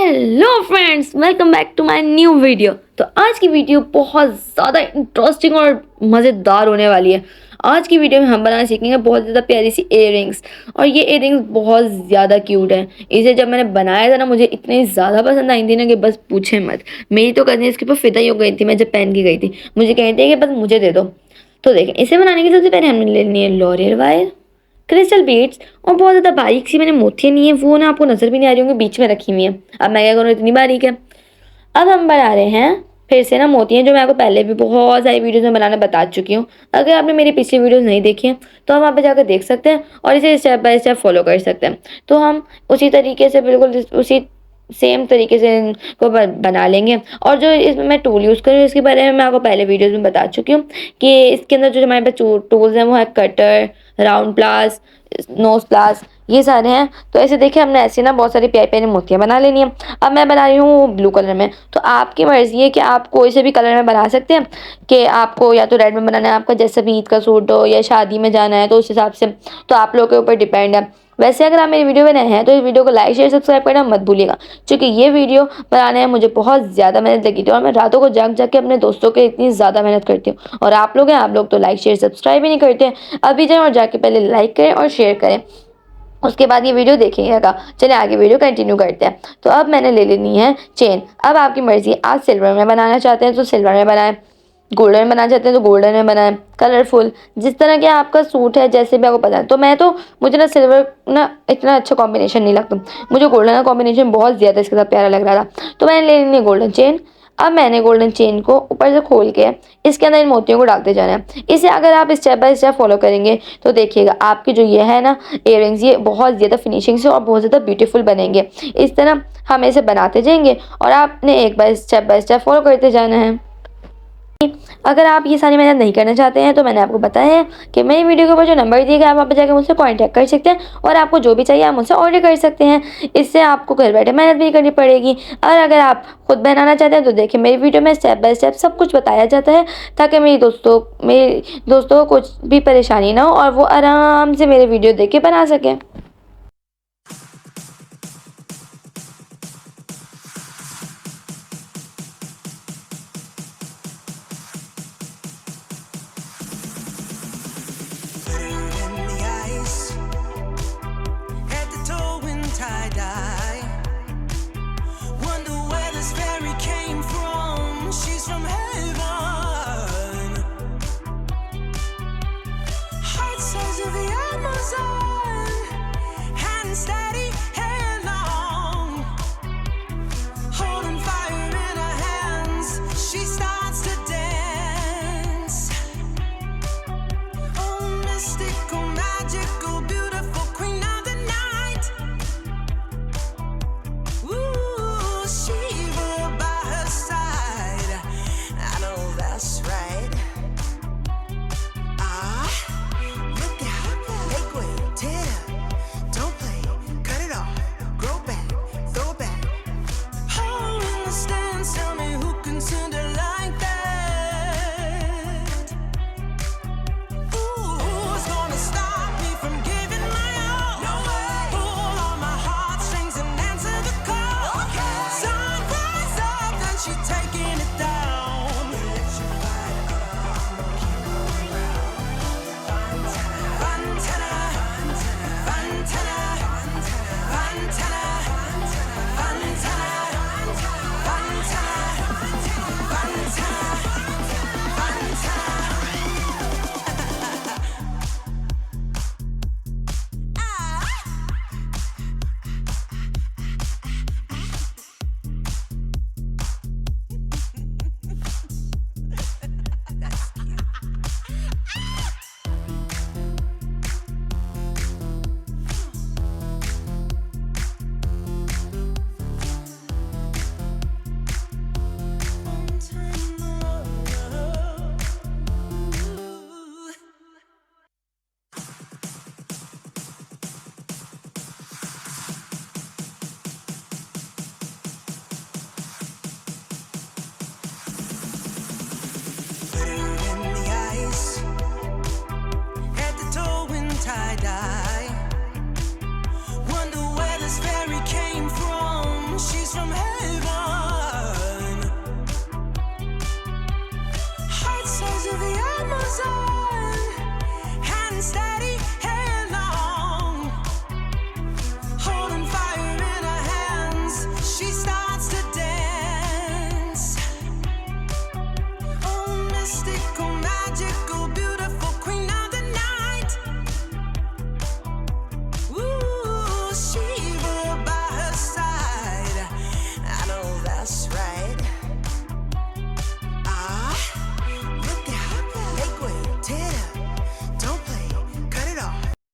Hello friends, welcome back to my new video. तो आज की वीडियो बहुत ज़्यादा इंटरेस्टिंग और मज़ेदार होने वाली है। आज की वीडियो में हम बनाना सीखेंगे बहुत ज़्यादा प्यारी सी इयररिंग्स। और ये इयररिंग्स बहुत ज़्यादा क्यूट है। इसे जब मैंने बनाया था ना, मुझे इतनी ज़्यादा पसंद आई थी ना कि बस पूछे मत। मेरी तो कज़न इसके ऊपर फिदा ही हो गई थी। मैं जब पहन के गई थी, मुझे कहती है कि बस मुझे दे दो। तो देखें, इसे बनाने की सबसे पहले हमने लेनी है लॉरियल वायर, क्रिस्टल बीड्स और बहुत ज़्यादा बारीक सी मैंने मोतियाँ नहीं है, वो ना आपको नज़र भी नहीं आ रही होंगी, बीच में रखी हुई है। अब मैं क्या करूँ, इतनी बारीक है। अब हम बना रहे हैं फिर से ना मोतियाँ, जो मैं आपको पहले भी बहुत सारी वीडियोस में बनाना बता चुकी हूँ। अगर आपने मेरी पिछली वीडियोस नहीं देखी हैं तो हम वहाँ पे जाकर देख सकते हैं और इसे स्टेप बाय स्टेप फॉलो कर सकते हैं। तो हम उसी तरीके से, बिल्कुल उसी सेम तरीके से इनको बना लेंगे। और जो इसमें मैं टूल यूज़ करूँ, इसके बारे में मैं आपको पहले वीडियोस में बता चुकी हूँ कि इसके अंदर जो हमारे पास टूल्स हैं वो है कटर, राउंड प्लास, नोज प्लास, ये सारे हैं। तो ऐसे देखिए, हमने ऐसे ना बहुत सारी प्यारी प्यारी मोतियाँ बना लेनी है। अब मैं बना रही हूँ ब्लू कलर में। तो आपकी मर्ज़ी है कि आप कोई से भी कलर में बना सकते हैं, कि आपको या तो रेड में बनाना है, आपका जैसे भी ईद का सूट हो या शादी में जाना है तो उस हिसाब से, तो आप लोगों के ऊपर डिपेंड है। वैसे अगर आप मेरी वीडियो में नए हैं तो इस वीडियो को लाइक शेयर सब्सक्राइब करना मत भूलिएगा, क्योंकि ये वीडियो बनाने में मुझे बहुत ज़्यादा मेहनत लगी थी और मैं रातों को जाग के अपने दोस्तों के इतनी ज़्यादा मेहनत करती हूँ। और आप लोग हैं, आप लोग तो लाइक शेयर सब्सक्राइब ही नहीं करते। अभी जाएँ और जाके पहले लाइक करें और शेयर करें, उसके बाद ये वीडियो देखिएगा। चलिए आगे वीडियो कंटिन्यू करते हैं। तो अब मैंने ले लेनी है चेन। अब आपकी मर्ज़ी, आप सिल्वर में बनाना चाहते हैं तो सिल्वर में बनाएं, गोल्डन में बनाना चाहते हैं तो गोल्डन में बनाएं, कलरफुल जिस तरह के आपका सूट है, जैसे भी आपको पता है। तो मुझे ना सिल्वर ना इतना अच्छा कॉम्बिनेशन नहीं लगता, मुझे गोल्डन का कॉम्बिनेशन बहुत ज़्यादा इसके साथ प्यारा लग रहा था। तो मैंने ले लेनी है गोल्डन चेन। अब मैंने गोल्डन चेन को ऊपर से खोल के इसके अंदर इन मोतियों को डालते जाना है। इसे अगर आप स्टेप बाय स्टेप फॉलो करेंगे तो देखिएगा आपकी जो ये है ना इयररिंग्स, ये बहुत ज़्यादा फिनिशिंग से और बहुत ज़्यादा ब्यूटीफुल बनेंगे। इस तरह हम इसे बनाते जाएंगे और आपने एक बार स्टेप बाय स्टेप फॉलो करते जाना है। अगर आप ये सारी मेहनत नहीं करना चाहते हैं तो मैंने आपको बताया है कि मेरी वीडियो के ऊपर जो नंबर दिए गए, आप वहाँ पर जाकर मुझसे कॉन्टैक्ट कर सकते हैं और आपको जो भी चाहिए आप मुझसे ऑर्डर कर सकते हैं। इससे आपको घर बैठे मेहनत भी नहीं करनी पड़ेगी। और अगर आप खुद बनाना चाहते हैं तो देखिए, मेरी वीडियो में स्टेप बाय स्टेप सब कुछ बताया जाता है, ताकि मेरे दोस्तों को कुछ भी परेशानी ना हो और वो आराम से मेरे वीडियो देख के बना सकें। tie-dye. Wonder where this fairy came from. She's from heaven. Heart size of the Amazon. Hand steady, hand long. Holding fire in her hands. She starts to dance. Oh, mystical, magical, beautiful queen of the night. Ooh, Shiva by her side. I know that's right. Look out, make way, tear up, don't play, cut it off, grow back, throw it back. Oh, in the stands, tell me who can send her like that? Ooh, who's gonna stop me from giving my all? No way. Pull on my heartstrings and answer the call. Okay. Sunrise up, then she taking it down. Fantana, Fantana, Fantana, Fantana, Fantana, in the ice, head to toe in tie-dye. Wonder where this fairy came from. She's from heaven. Heart size of the Amazon, hand steady, hair long, holding fire in her hands. She starts to dance. Oh, mystical, magical, beautiful.